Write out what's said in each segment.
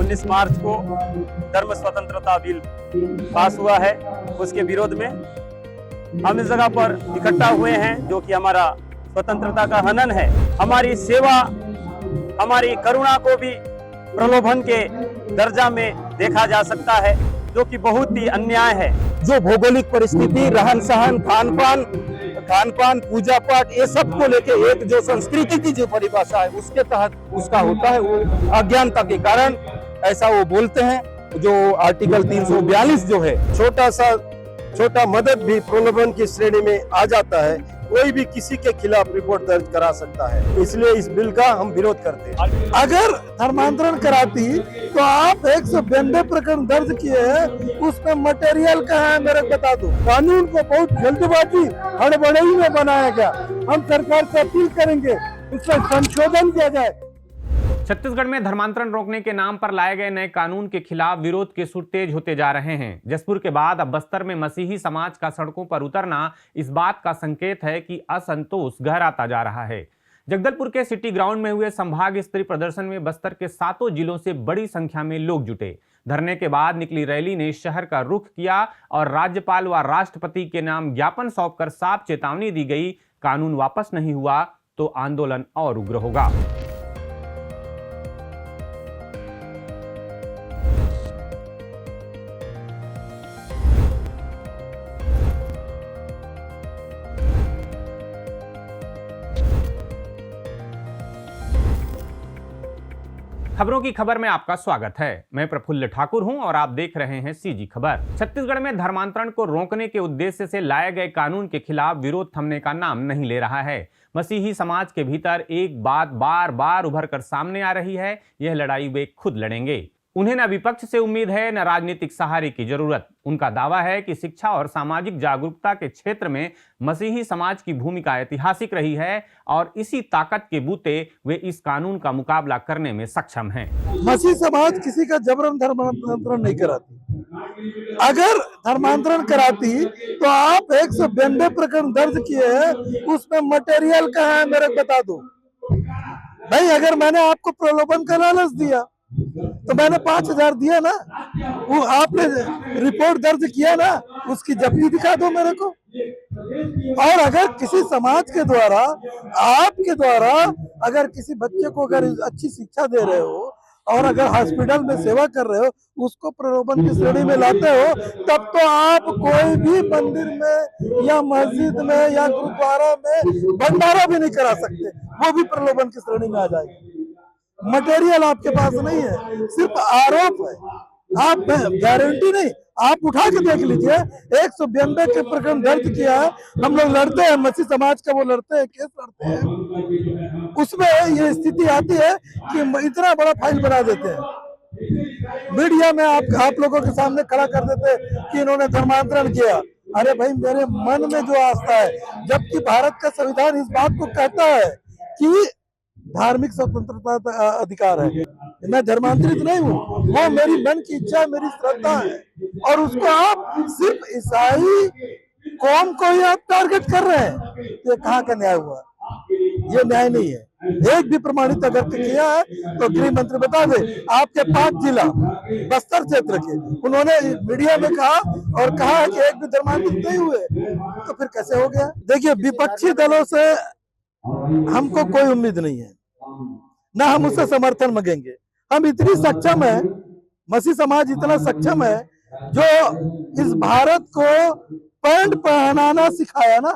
19 मार्च को धर्म स्वतंत्रता बिल पास हुआ है, उसके विरोध में हम इस जगह पर इकट्ठा हुए हैं, जो कि हमारा स्वतंत्रता का हनन है। हमारी सेवा, हमारी करुणा को भी प्रलोभन के दर्जा में देखा जा सकता है, जो कि बहुत ही अन्याय है। जो भौगोलिक परिस्थिति, रहन सहन, खान पान, पूजा पाठ, ये सब को लेके एक जो संस्कृति की जो परिभाषा है उसके तहत उसका होता है, वो अज्ञानता के कारण ऐसा वो बोलते हैं। जो आर्टिकल 342 जो है, छोटा मदद भी प्रलोभन की श्रेणी में आ जाता है। कोई भी किसी के खिलाफ रिपोर्ट दर्ज करा सकता है, इसलिए इस बिल का हम विरोध करते हैं। अगर धर्मांतरण कराती तो आप 192 प्रकरण दर्ज किए हैं, उसमें मटेरियल कहाँ है मेरे को बता दो। कानून को बहुत जल्दबाजी, हड़बड़ाई में बनाया गया। हम सरकार से अपील करेंगे उसमें संशोधन किया जाए। छत्तीसगढ़ में धर्मांतरण रोकने के नाम पर लाए गए नए कानून के खिलाफ विरोध के सुर तेज होते जा रहे हैं। जसपुर के बाद अब बस्तर में मसीही समाज का सड़कों पर उतरना इस बात का संकेत है कि असंतोष गहराता जा रहा है। जगदलपुर के सिटी ग्राउंड में हुए संभाग स्तरीय प्रदर्शन में बस्तर के 7 जिलों से बड़ी संख्या में लोग जुटे। धरने के बाद निकली रैली ने शहर का रुख किया और राज्यपाल व राष्ट्रपति के नाम ज्ञापन सौंपकर साफ चेतावनी दी गई, कानून वापस नहीं हुआ तो आंदोलन और उग्र होगा। खबरों की खबर में आपका स्वागत है। मैं प्रफुल्ल ठाकुर हूं और आप देख रहे हैं सीजी खबर। छत्तीसगढ़ में धर्मांतरण को रोकने के उद्देश्य से लाए गए कानून के खिलाफ विरोध थमने का नाम नहीं ले रहा है। मसीही समाज के भीतर एक बात बार बार उभर कर सामने आ रही है, यह लड़ाई वे खुद लड़ेंगे। उन्हें न विपक्ष से उम्मीद है न राजनीतिक सहारे की जरूरत। उनका दावा है कि शिक्षा और सामाजिक जागरूकता के क्षेत्र में मसीही समाज की भूमिका ऐतिहासिक रही है और इसी ताकत के बूते वे इस कानून का मुकाबला करने में सक्षम हैं। मसीही समाज किसी का जबरन धर्मांतरण नहीं कराती। अगर धर्मांतरण कराती तो आप 192 प्रकरण दर्ज किए हैं, उसमें मटेरियल कहाँ है मेरे को बता दो। भाई अगर मैंने आपको प्रलोभन का लालच दिया तो मैंने 5,000 दिया ना, वो आपने रिपोर्ट दर्ज किया ना, उसकी जब्ती दिखा दो मेरे को। और अगर किसी समाज के द्वारा, आपके द्वारा अगर किसी बच्चे को अगर अच्छी शिक्षा दे रहे हो और अगर हॉस्पिटल में सेवा कर रहे हो, उसको प्रलोभन की श्रेणी में लाते हो, तब तो आप कोई भी मंदिर में या मस्जिद में या गुरुद्वारा में भंडारा भी नहीं करा सकते, वो भी प्रलोभन की श्रेणी में आ जाएगी। मटेरियल आपके पास नहीं है, सिर्फ आरोप है। आप गारंटी नहीं, आप उठा के देख लीजिए। 192 के प्रकरण दर्ज किया है, हम लोग लड़ते हैं, मसीह समाज का वो लड़ते हैं, केस लड़ते हैं, उसमें ये स्थिति आती है कि इतना बड़ा फाइल बना देते हैं। मीडिया में आप लोगों के सामने खड़ा कर देते हैं कि इन्होंने धर्मांतरण किया। अरे भाई, मेरे मन में जो आस्था है, जबकि भारत का संविधान इस बात को कहता है कि धार्मिक स्वतंत्रता का अधिकार है, मैं धर्मांतरित नहीं हूँ, वो मेरी मन की इच्छा, मेरी श्रद्धा है। और उसको आप सिर्फ ईसाई कौम को ही आप टारगेट कर रहे हैं, ये कहाँ का न्याय हुआ? ये न्याय नहीं है। एक भी प्रमाणित अगर किया है तो गृह मंत्री बता दे। आपके 5 जिला बस्तर क्षेत्र के उन्होंने मीडिया में कहा और कहा कि एक भी धर्मांतरित नहीं हुए, तो फिर कैसे हो गया? देखिए, विपक्षी दलों से हमको कोई उम्मीद नहीं है, ना हम उससे समर्थन मांगेंगे। हम इतनी सक्षम है, मसीह समाज इतना सक्षम है जो इस भारत को पैंट पहनाना सिखाया ना,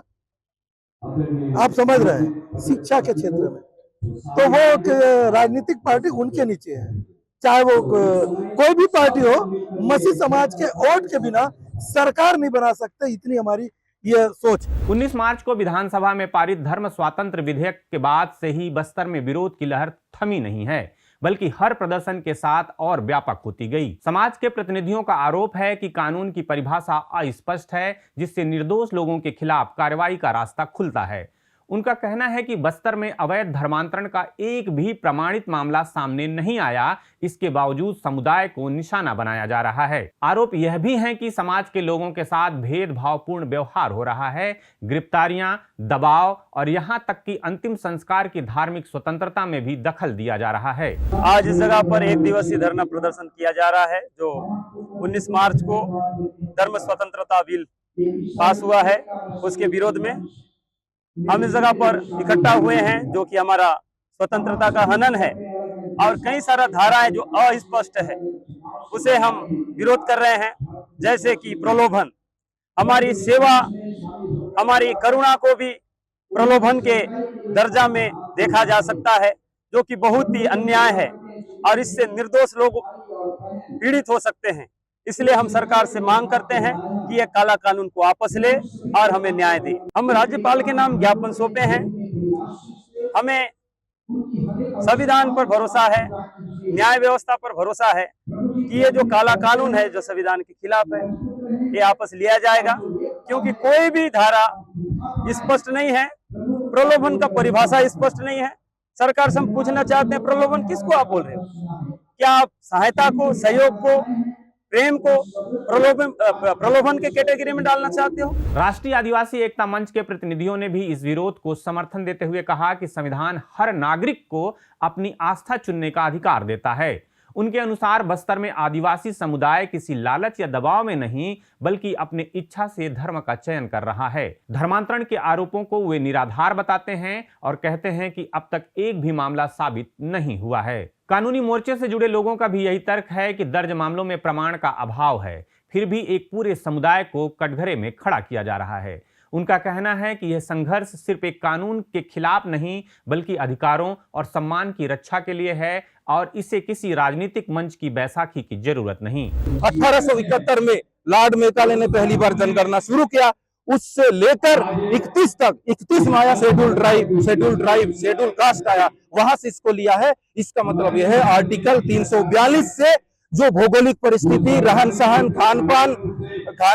आप समझ रहे हैं, शिक्षा के क्षेत्र में। तो वो राजनीतिक पार्टी उनके नीचे है, चाहे वो कोई भी पार्टी हो, मसीह समाज के वोट के बिना सरकार नहीं बना सकते, इतनी हमारी ये सोच। 19 मार्च को विधानसभा में पारित धर्म स्वातंत्र विधेयक के बाद से ही बस्तर में विरोध की लहर थमी नहीं है, बल्कि हर प्रदर्शन के साथ और व्यापक होती गई। समाज के प्रतिनिधियों का आरोप है कि कानून की परिभाषा अस्पष्ट है, जिससे निर्दोष लोगों के खिलाफ कार्रवाई का रास्ता खुलता है। उनका कहना है कि बस्तर में अवैध धर्मांतरण का एक भी प्रमाणित मामला सामने नहीं आया, इसके बावजूद समुदाय को निशाना बनाया जा रहा है। आरोप यह भी है कि समाज के लोगों के साथ भेदभावपूर्ण व्यवहार हो रहा है, गिरफ्तारियां, दबाव और यहां तक कि अंतिम संस्कार की धार्मिक स्वतंत्रता में भी दखल दिया जा रहा है। आज इस जगह पर एक दिवसीय धरना प्रदर्शन किया जा रहा है, जो 19 मार्च को धर्म स्वतंत्रता बिल पास हुआ है, उसके विरोध में हम इस जगह पर इकट्ठा हुए हैं, जो कि हमारा स्वतंत्रता का हनन है और कई सारा धाराएं जो अस्पष्ट है उसे हम विरोध कर रहे हैं, जैसे कि प्रलोभन, हमारी सेवा, हमारी करुणा को भी प्रलोभन के दर्जा में देखा जा सकता है, जो कि बहुत ही अन्याय है और इससे निर्दोष लोग पीड़ित हो सकते हैं। इसलिए हम सरकार से मांग करते हैं कि यह काला कानून को वापस ले और हमें न्याय दे। हम राज्यपाल के नाम ज्ञापन सौंपे हैं। हमें संविधान पर भरोसा है, न्याय व्यवस्था पर भरोसा है कि ये जो काला कानून है जो संविधान के खिलाफ है, ये वापस लिया जाएगा, क्योंकि कोई भी धारा स्पष्ट नहीं है, प्रलोभन का परिभाषा स्पष्ट नहीं है। सरकार से हम पूछना चाहते हैं, प्रलोभन किसको आप बोल रहे हो? क्या आप सहायता को, सहयोग को, प्रेम को प्रलोभन के कैटेगरी में डालना चाहते हो? राष्ट्रीय आदिवासी एकता मंच के प्रतिनिधियों ने भी इस विरोध को समर्थन देते हुए कहा कि संविधान हर नागरिक को अपनी आस्था चुनने का अधिकार देता है। उनके अनुसार बस्तर में आदिवासी समुदाय किसी लालच या दबाव में नहीं, बल्कि अपने इच्छा से धर्म का चयन कर रहा है। धर्मांतरण के आरोपों को वे निराधार बताते हैं और कहते हैं कि अब तक एक भी मामला साबित नहीं हुआ है। कानूनी मोर्चे से जुड़े लोगों का भी यही तर्क है कि दर्ज मामलों में प्रमाण का अभाव है, फिर भी एक पूरे समुदाय को कटघरे में खड़ा किया जा रहा है। उनका कहना है कि यह संघर्ष सिर्फ एक कानून के खिलाफ नहीं, बल्कि अधिकारों और सम्मान की रक्षा के लिए है और इसे किसी राजनीतिक मंच की बैसाखी की जरूरत नहीं। 1871 में लॉर्ड मेकाले ने पहली बार जनगणना शुरू किया, उससे लेकर 31 तक 31 में आया शेड्यूल कास्ट आया, वहां से इसको लिया है। इसका मतलब यह है आर्टिकल 342 से जो भौगोलिक परिस्थिति, रहन सहन, खान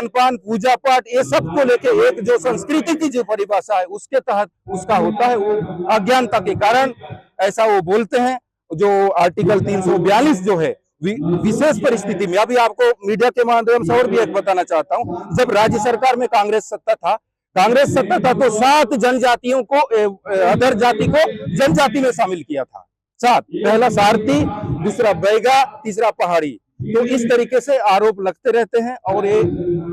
पान, पूजा पाठ, ये सब को लेके एक जो संस्कृति की जो परिभाषा है उसके तहत उसका होता है। वो अज्ञानता के कारण ऐसा वो बोलते हैं। जो आर्टिकल 342 जो है विशेष परिस्थिति में, अभी आपको मीडिया के माध्यम से और भी एक बताना चाहता हूं, जब राज्य सरकार में कांग्रेस सत्ता था तो 7 जनजातियों को, अदर जाति को जनजाति में शामिल किया था। 7, पहला सारथी, दूसरा बैगा, तीसरा पहाड़ी। तो इस तरीके से आरोप लगते रहते हैं और ये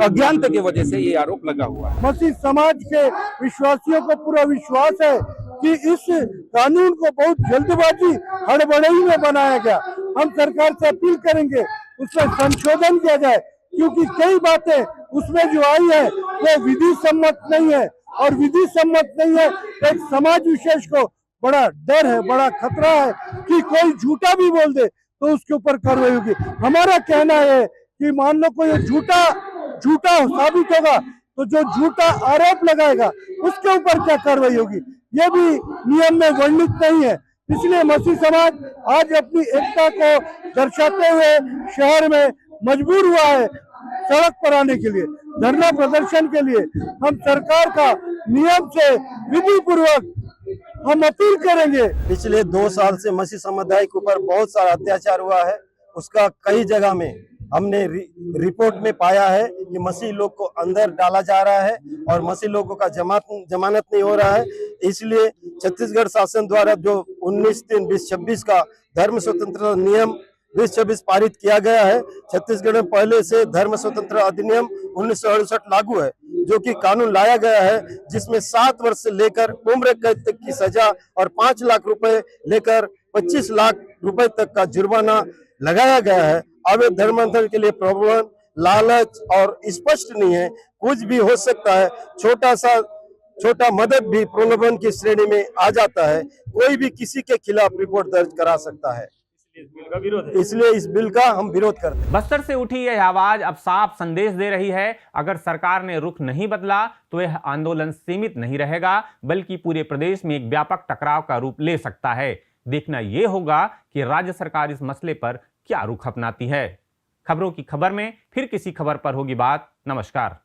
अज्ञानता की वजह से ये आरोप लगा हुआ है। मसीह समाज के विश्वासियों को पूरा विश्वास है कि इस कानून को बहुत जल्दबाजी, हड़बड़ाई में बनाया गया। हम सरकार से अपील करेंगे उसमें संशोधन किया जाए, क्योंकि कई बातें उसमें जो आई है वो विधि सम्मत नहीं है, और विधि सम्मत नहीं है तो एक समाज विशेष को बड़ा डर है, बड़ा खतरा है कि कोई झूठा भी बोल दे तो उसके ऊपर कार्रवाई होगी। हमारा कहना है कि मान लो कोई झूठा साबित होगा तो जो झूठा आरोप लगाएगा उसके ऊपर क्या कार्रवाई होगी, ये भी नियम में वर्णित नहीं है। इसलिए मसीह समाज आज अपनी एकता को दर्शाते हुए शहर में मजबूर हुआ है सड़क पर आने के लिए, धरना प्रदर्शन के लिए। हम सरकार का नियम से विधि पूर्वक हम अपील करेंगे। पिछले 2 साल से मसीह समुदाय के ऊपर बहुत सारा अत्याचार हुआ है। उसका कई जगह में हमने रिपोर्ट में पाया है कि मसीह लोग को अंदर डाला जा रहा है और मसीह लोगों का जमानत नहीं हो रहा है। इसलिए छत्तीसगढ़ शासन द्वारा जो 19/3/2026 का धर्म स्वतंत्रता नियम 2026 पारित किया गया है। छत्तीसगढ़ में पहले से धर्म स्वतंत्रता अधिनियम 1968 लागू है, जो कि कानून लाया गया है, जिसमें 7 वर्ष से लेकर उम्र कैद तक की सजा और 5 लाख रुपए लेकर 25 लाख रुपए तक का जुर्माना लगाया गया है। अवैध धर्मांतरण के लिए प्रलोभन, लालच और स्पष्ट नहीं है, कुछ भी हो सकता है। छोटा मदद भी प्रलोभन की श्रेणी में आ जाता है। कोई भी किसी के खिलाफ रिपोर्ट दर्ज करा सकता है। इसलिए इस बिल का हम विरोध करते हैं। बस्तर से उठी यह आवाज अब साफ संदेश दे रही है, अगर सरकार ने रुख नहीं बदला तो यह आंदोलन सीमित नहीं रहेगा, बल्कि पूरे प्रदेश में एक व्यापक टकराव का रूप ले सकता है। देखना यह होगा कि राज्य सरकार इस मसले पर क्या रुख अपनाती है। खबरों की खबर में फिर किसी खबर पर होगी बात। नमस्कार।